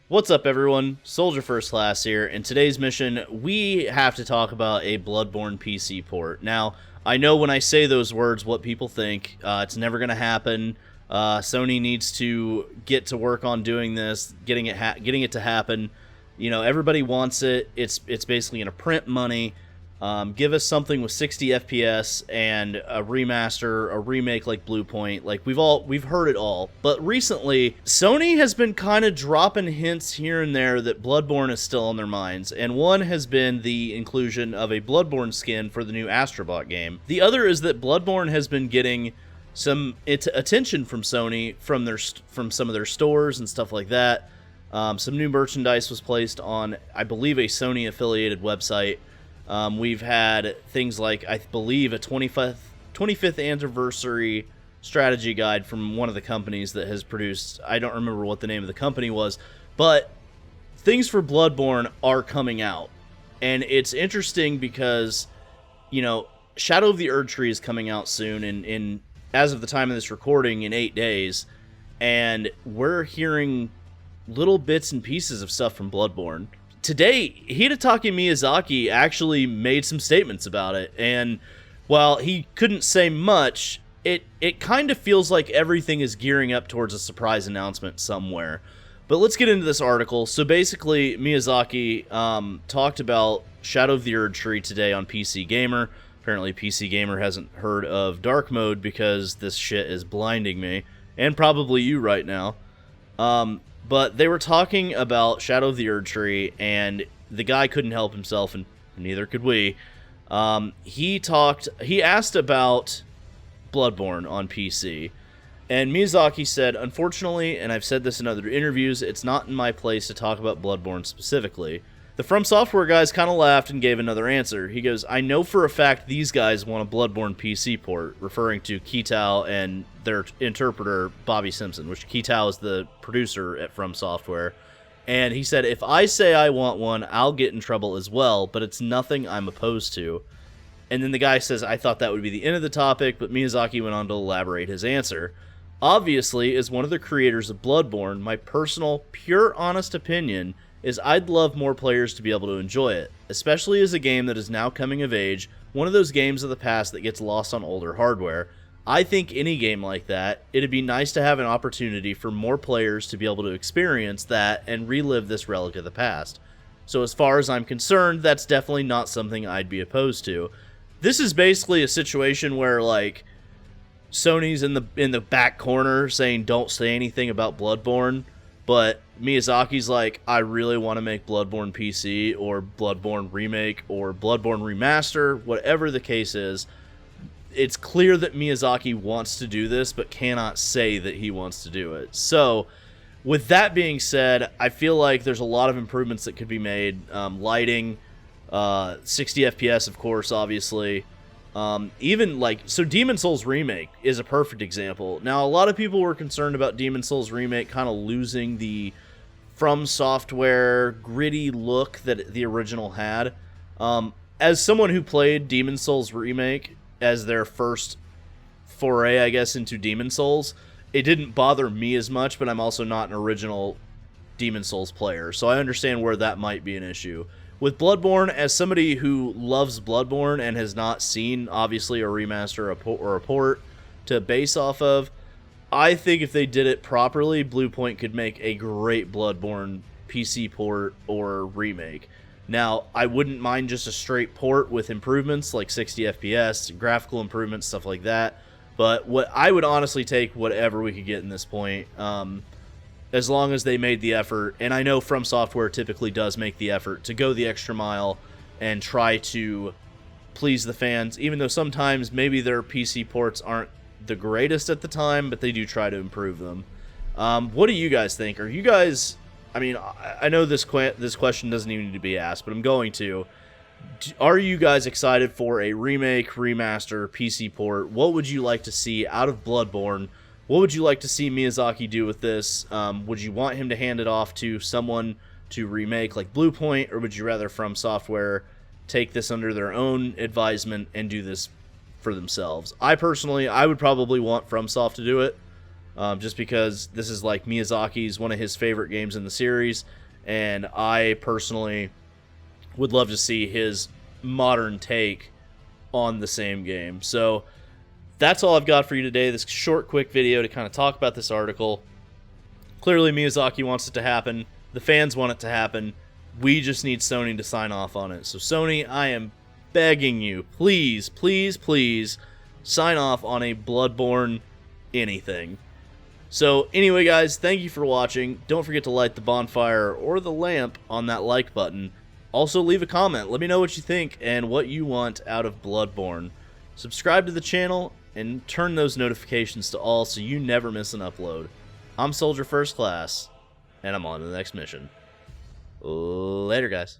What's up, everyone? Soldier First Class here. In today's mission, we have to talk about a Bloodborne PC port. Now, I know when I say those words what people think. It's never going to happen. Sony needs to get to work on doing this, getting it to happen. You know, everybody wants it. It's basically going to print money. Give us something with 60 FPS and a remaster, a remake like Bluepoint. Like we've heard it all. But recently, Sony has been kind of dropping hints here and there that Bloodborne is still on their minds. And one has been the inclusion of a Bloodborne skin for the new Astrobot game. The other is that Bloodborne has been getting some attention from Sony from some of their stores and stuff like that. Some new merchandise was placed on, I believe, a Sony affiliated website. We've had things like, I believe, a 25th anniversary strategy guide from one of the companies that has produced, I don't remember what the name of the company was, but things for Bloodborne are coming out. And it's interesting because, you know, Shadow of the Erdtree is coming out soon, in as of the time of this recording, in 8 days, and we're hearing little bits and pieces of stuff from Bloodborne. Today, Hidetaka Miyazaki actually made some statements about it, and while he couldn't say much, it kind of feels like everything is gearing up towards a surprise announcement somewhere. But let's get into this article. So basically, Miyazaki talked about Shadow of the Erdtree today on PC Gamer. Apparently, PC Gamer hasn't heard of dark mode because this shit is blinding me, and probably you right now. But they were talking about Shadow of the Erdtree, and the guy couldn't help himself, and neither could we. He asked about Bloodborne on PC, and Miyazaki said, "Unfortunately, and I've said this in other interviews, it's not in my place to talk about Bloodborne specifically." The From Software guys kind of laughed and gave another answer. He goes, "I know for a fact these guys want a Bloodborne PC port," referring to Kitao and their interpreter, Bobby Simpson, which Kitao is the producer at From Software. And he said, "If I say I want one, I'll get in trouble as well, but it's nothing I'm opposed to." And then the guy says, "I thought that would be the end of the topic," but Miyazaki went on to elaborate his answer. "Obviously, as one of the creators of Bloodborne, my personal, pure, honest opinion is I'd love more players to be able to enjoy it, especially as a game that is now coming of age, one of those games of the past that gets lost on older hardware. I think any game like that, it'd be nice to have an opportunity for more players to be able to experience that and relive this relic of the past. So as far as I'm concerned, that's definitely not something I'd be opposed to." This is basically a situation where, like, Sony's in the back corner saying don't say anything about Bloodborne, but Miyazaki's like, "I really want to make Bloodborne PC or Bloodborne Remake or Bloodborne Remaster," whatever the case is. It's clear that Miyazaki wants to do this, but cannot say that he wants to do it. So, with that being said, I feel like there's a lot of improvements that could be made. Lighting, 60 FPS, of course, obviously. Even like, so Demon Souls Remake is a perfect example. Now, a lot of people were concerned about Demon Souls Remake kind of losing the From Software gritty look that the original had. As someone who played Demon Souls Remake as their first foray, I guess, into Demon Souls, it didn't bother me as much, but I'm also not an original Demon Souls player, so I understand where that might be an issue. With Bloodborne, as somebody who loves Bloodborne and has not seen, obviously, a remaster or a port to base off of, I think if they did it properly, Bluepoint could make a great Bloodborne PC port or remake. Now, I wouldn't mind just a straight port with improvements like 60 FPS, graphical improvements, stuff like that, but what I would honestly take whatever we could get in this point, as long as they made the effort. And I know From Software typically does make the effort to go the extra mile and try to please the fans, even though sometimes maybe their PC ports aren't the greatest at the time, but they do try to improve them. What do you guys think? Are you guys, I mean, I know this question doesn't even need to be asked, but I'm going to. Are you guys excited for a remake, remaster, PC port? What would you like to see out of Bloodborne? What would you like to see Miyazaki do with this? Would you want him to hand it off to someone to remake like Bluepoint, or would you rather From Software take this under their own advisement and do this for themselves? I personally, I would probably want FromSoft to do it. just because this is like Miyazaki's one of his favorite games in the series, and I personally would love to see his modern take on the same game. So that's all I've got for you today, this short, quick video to kind of talk about this article. Clearly, Miyazaki wants it to happen. The fans want it to happen. We just need Sony to sign off on it. So Sony, I am begging you, please, please, please, sign off on a Bloodborne anything. So anyway, guys, thank you for watching. Don't forget to light the bonfire or the lamp on that like button. Also, leave a comment. Let me know what you think and what you want out of Bloodborne. Subscribe to the channel and turn those notifications to all so you never miss an upload. I'm Soldier First Class, and I'm on to the next mission. Later, guys.